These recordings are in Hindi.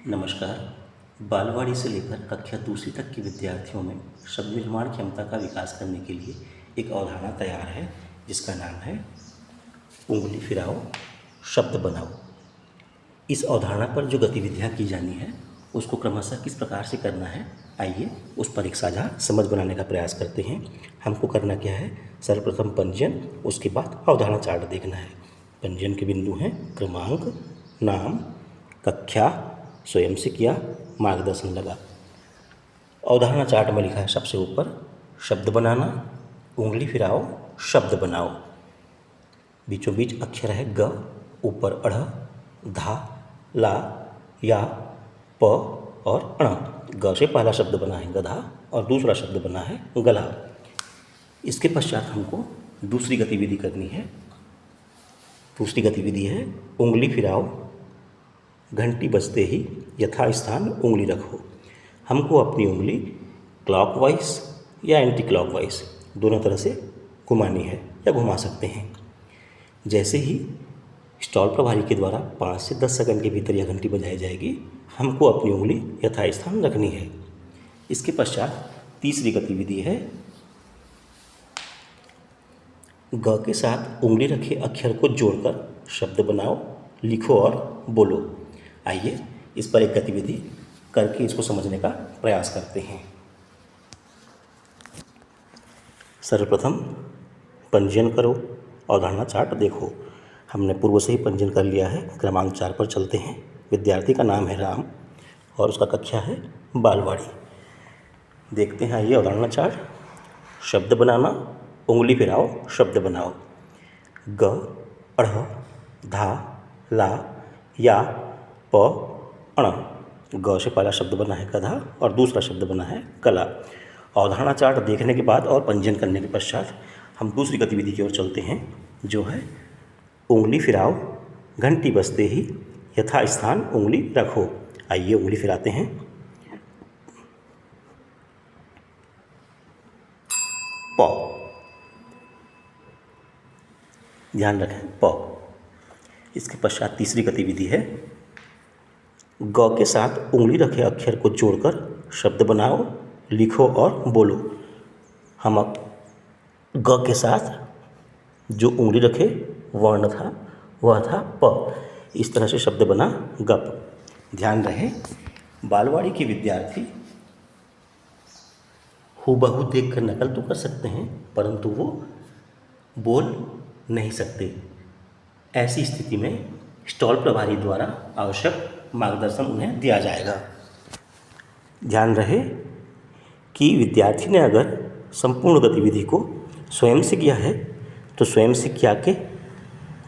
नमस्कार। बालवाड़ी से लेकर कक्षा दूसरी तक के विद्यार्थियों में शब्द निर्माण क्षमता का विकास करने के लिए एक अवधारणा तैयार है जिसका नाम है उंगली फिराओ, शब्द बनाओ। इस अवधारणा पर जो गतिविधियाँ की जानी है उसको क्रमशः किस प्रकार से करना है, आइए उस पर एक साझा समझ बनाने का प्रयास करते हैं। हमको करना क्या है, सर्वप्रथम पंजीयन, उसके बाद अवधारणा चार्ट देखना है। पंजीयन के बिंदु हैं क्रमांक, नाम, कक्षा, स्वयं से किया, मार्गदर्शन लगा। अवधारणा चार्ट में लिखा है सबसे ऊपर शब्द बनाना, उंगली फिराओ, शब्द बनाओ। बीचों बीच अक्षर है ग, ऊपर अढ़, धा, ला, या, प और अण। ग से पहला शब्द बना है गधा और दूसरा शब्द बना है गला। इसके पश्चात हमको दूसरी गतिविधि करनी है। दूसरी गतिविधि है उंगली फिराओ, घंटी बजते ही यथास्थान उंगली रखो। हमको अपनी उंगली क्लॉकवाइज या एंटी क्लॉकवाइज दोनों तरह से घुमानी है या घुमा सकते हैं। जैसे ही स्टॉल प्रभारी के द्वारा 5 से 10 सेकंड के भीतर यह घंटी बजाई जाएगी, हमको अपनी उंगली यथास्थान रखनी है। इसके पश्चात तीसरी गतिविधि है ग के साथ उंगली रखे अक्षर को जोड़कर शब्द बनाओ, लिखो और बोलो। आइए इस पर एक गतिविधि करके इसको समझने का प्रयास करते हैं। सर्वप्रथम पंजीयन करो, अवधारणा चार्ट देखो। हमने पूर्व से ही पंजीयन कर लिया है। क्रमांक 4 पर चलते हैं। विद्यार्थी का नाम है राम और उसका कक्षा है बालवाड़ी। देखते हैं आइए अवधारणा चार्ट। शब्द बनाना, उंगली फिराओ, शब्द बनाओ। ग, अढ़, धा, ला, या, प, अण। ग से पहला शब्द बना है गधा और दूसरा शब्द बना है कला। अवधारणा चार्ट देखने के बाद और पंजीयन करने के पश्चात हम दूसरी गतिविधि की ओर चलते हैं, जो है उंगली फिराओ, घंटी बजते ही यथास्थान उंगली रखो। आइए उंगली फिराते हैं। प, ध्यान रखें प। इसके पश्चात तीसरी गतिविधि है ग के साथ उंगली रखे अक्षर को जोड़कर शब्द बनाओ, लिखो और बोलो। हम अब ग के साथ जो उंगली रखे वर्ण था वह था प। इस तरह से शब्द बना गप। ध्यान रहे बालवाड़ी के विद्यार्थी हूबहू देखकर नकल तो कर सकते हैं परंतु वो बोल नहीं सकते। ऐसी स्थिति में स्टॉल प्रभारी द्वारा आवश्यक मार्गदर्शन उन्हें दिया जाएगा। ध्यान रहे कि विद्यार्थी ने अगर संपूर्ण गतिविधि को स्वयं से किया है तो स्वयं से किया के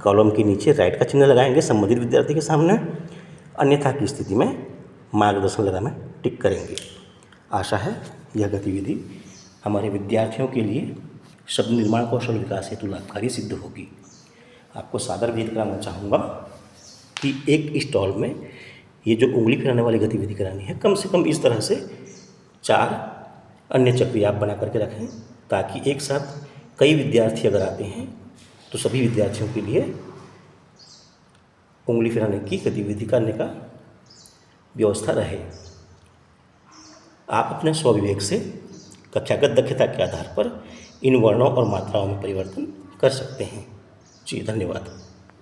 कॉलम के नीचे राइट का चिन्ह लगाएंगे संबंधित विद्यार्थी के सामने, अन्यथा की स्थिति में मार्गदर्शन लगा में टिक करेंगे। आशा है यह गतिविधि हमारे विद्यार्थियों के लिए शब्द निर्माण कौशल विकास हेतु लाभकारी सिद्ध होगी। आपको सादर विदित कराना चाहूँगा कि एक स्टॉल में ये जो उंगली फिराने वाली गतिविधि करानी है, कम से कम इस तरह से 4 अन्य चक्री आप बना करके रखें, ताकि एक साथ कई विद्यार्थी अगर आते हैं तो सभी विद्यार्थियों के लिए उंगली फिराने की गतिविधि करने का व्यवस्था रहे। आप अपने स्वविवेक से कक्षागत दक्षता के आधार पर इन वर्णों और मात्राओं में परिवर्तन कर सकते हैं। जी धन्यवाद।